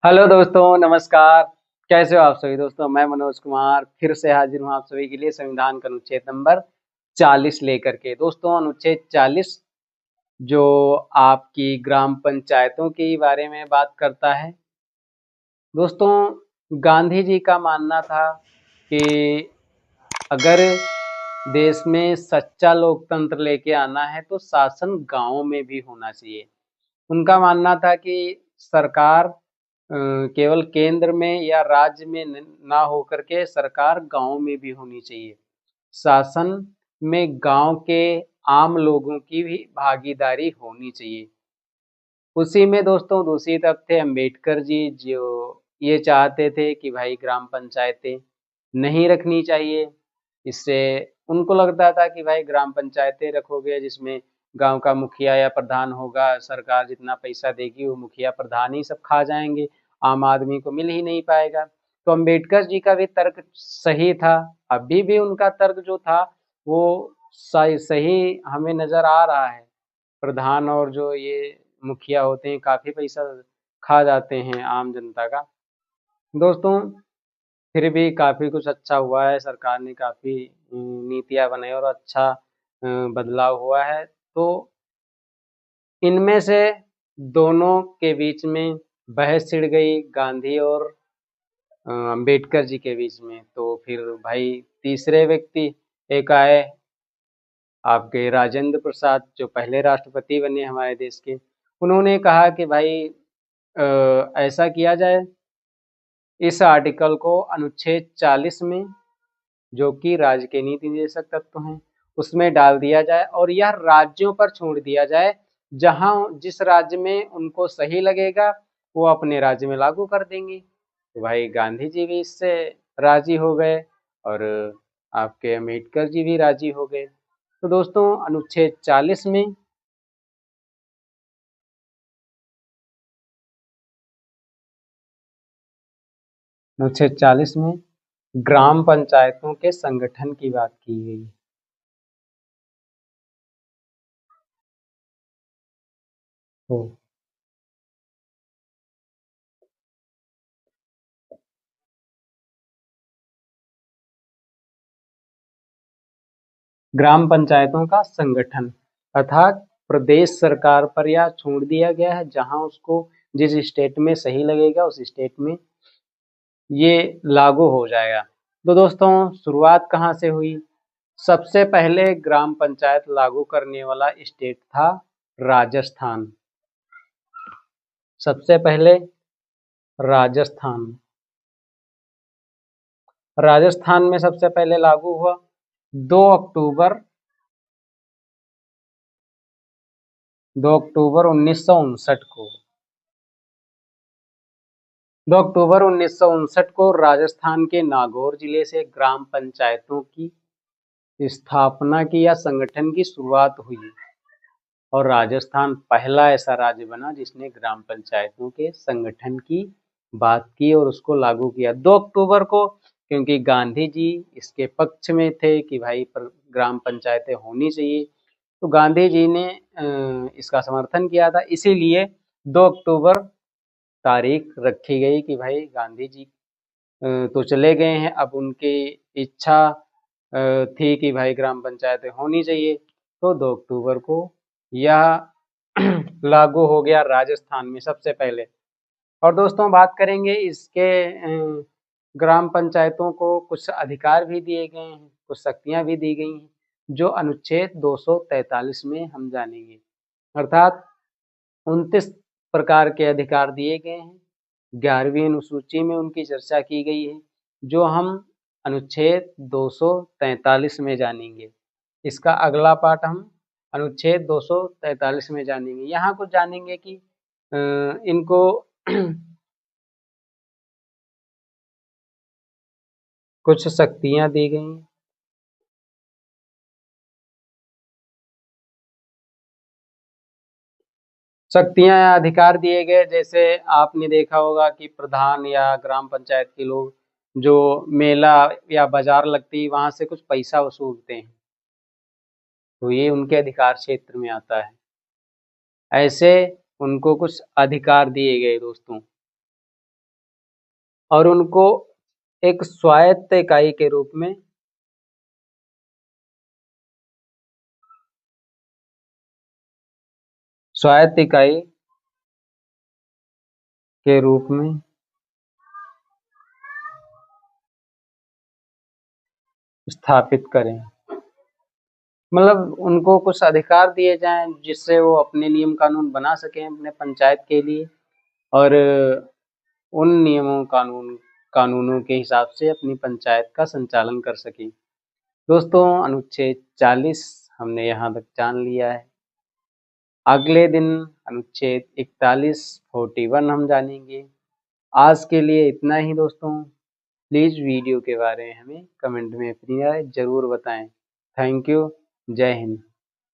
Hello दोस्तों, नमस्कार। कैसे हो आप सभी दोस्तों? मैं मनोज कुमार फिर से हाजिर हूँ आप सभी के लिए संविधान का अनुच्छेद नंबर 40 लेकर के। दोस्तों, अनुच्छेद 40 जो आपकी ग्राम पंचायतों के बारे में बात करता है। दोस्तों, गांधी जी का मानना था कि अगर देश में सच्चा लोकतंत्र लेके आना है तो शासन गाँव में भी होना चाहिए। उनका मानना था कि सरकार केवल केंद्र में या राज्य में ना होकर के सरकार गांव में भी होनी चाहिए। शासन में गांव के आम लोगों की भी भागीदारी होनी चाहिए। उसी में दोस्तों दूसरी तरफ थे अंबेडकर जी, जो ये चाहते थे कि भाई ग्राम पंचायतें नहीं रखनी चाहिए। इससे उनको लगता था कि भाई ग्राम पंचायतें रखोगे जिसमें गांव का मुखिया या प्रधान होगा, सरकार जितना पैसा देगी वो मुखिया प्रधान ही सब खा जाएंगे, आम आदमी को मिल ही नहीं पाएगा। तो अंबेडकर जी का भी तर्क सही था। अभी भी उनका तर्क जो था वो सही सही हमें नजर आ रहा है। प्रधान और जो ये मुखिया होते हैं काफी पैसा खा जाते हैं आम जनता का। दोस्तों, फिर भी काफी कुछ अच्छा हुआ है, सरकार ने काफी नीतियां बनाई और अच्छा बदलाव हुआ है। तो इनमें से दोनों के बीच में बहस छिड़ गई, गांधी और अंबेडकर जी के बीच में। तो फिर भाई तीसरे व्यक्ति एक आए, आपके राजेंद्र प्रसाद, जो पहले राष्ट्रपति बने हमारे देश के। उन्होंने कहा कि भाई ऐसा किया जाए, इस आर्टिकल को अनुच्छेद 40 में, जो कि राज्य के नीति निर्देशक तत्व हैं, उसमें डाल दिया जाए और यह राज्यों पर छोड़ दिया जाए। जहां जिस राज्य में उनको सही लगेगा वो अपने राज्य में लागू कर देंगे। तो भाई गांधी जी भी इससे राजी हो गए और आपके अम्बेडकर जी भी राजी हो गए। तो दोस्तों, अनुच्छेद 40 में ग्राम पंचायतों के संगठन की बात की गई। तो ग्राम पंचायतों का संगठन अर्थात प्रदेश सरकार पर यह छोड़ दिया गया है, जहां उसको जिस स्टेट में सही लगेगा उस स्टेट में ये लागू हो जाएगा। तो दोस्तों, शुरुआत कहाँ से हुई? सबसे पहले ग्राम पंचायत लागू करने वाला स्टेट था राजस्थान। सबसे पहले राजस्थान। राजस्थान में सबसे पहले लागू हुआ 2 अक्टूबर 2 अक्टूबर 1959 को। 2 अक्टूबर 1959 को राजस्थान के नागौर जिले से ग्राम पंचायतों की स्थापना की या संगठन की शुरुआत हुई और राजस्थान पहला ऐसा राज्य बना जिसने ग्राम पंचायतों के संगठन की बात की और उसको लागू किया 2 अक्टूबर को, क्योंकि गांधी जी इसके पक्ष में थे कि भाई ग्राम पंचायतें होनी चाहिए। तो गांधी जी ने इसका समर्थन किया था, इसीलिए 2 अक्टूबर तारीख रखी गई कि भाई गांधी जी तो चले गए हैं, अब उनकी इच्छा थी कि भाई ग्राम पंचायतें होनी चाहिए। तो 2 अक्टूबर को यह लागू हो गया राजस्थान में सबसे पहले। और दोस्तों, बात करेंगे इसके ग्राम पंचायतों को कुछ अधिकार भी दिए गए हैं, कुछ शक्तियां भी दी गई हैं, जो अनुच्छेद 243 में हम जानेंगे। अर्थात 29 प्रकार के अधिकार दिए गए हैं। 11वीं अनुसूची में उनकी चर्चा की गई है, जो हम अनुच्छेद 243 में जानेंगे। इसका अगला पाठ हम अनुच्छेद 243 में जानेंगे। यहाँ कुछ जानेंगे कि इनको कुछ शक्तियां दी गई हैं। शक्तियां या अधिकार दिए गए, जैसे आपने देखा होगा कि प्रधान या ग्राम पंचायत के लोग जो मेला या बाजार लगती है वहां से कुछ पैसा वसूलते हैं, तो ये उनके अधिकार क्षेत्र में आता है। ऐसे उनको कुछ अधिकार दिए गए दोस्तों। और उनको एक स्वायत्त इकाई के रूप में स्वायत्त इकाई के रूप में स्थापित करें। मतलब उनको कुछ अधिकार दिए जाएं जिससे वो अपने नियम कानून बना सकें अपने पंचायत के लिए और उन नियमों कानूनों के हिसाब से अपनी पंचायत का संचालन कर सकें। दोस्तों, अनुच्छेद 40 हमने यहाँ तक जान लिया है। अगले दिन अनुच्छेद 41 हम जानेंगे। आज के लिए इतना ही दोस्तों। प्लीज़ वीडियो के बारे में हमें कमेंट में अपनी राय ज़रूर बताएं। Thank you. जय हिंद।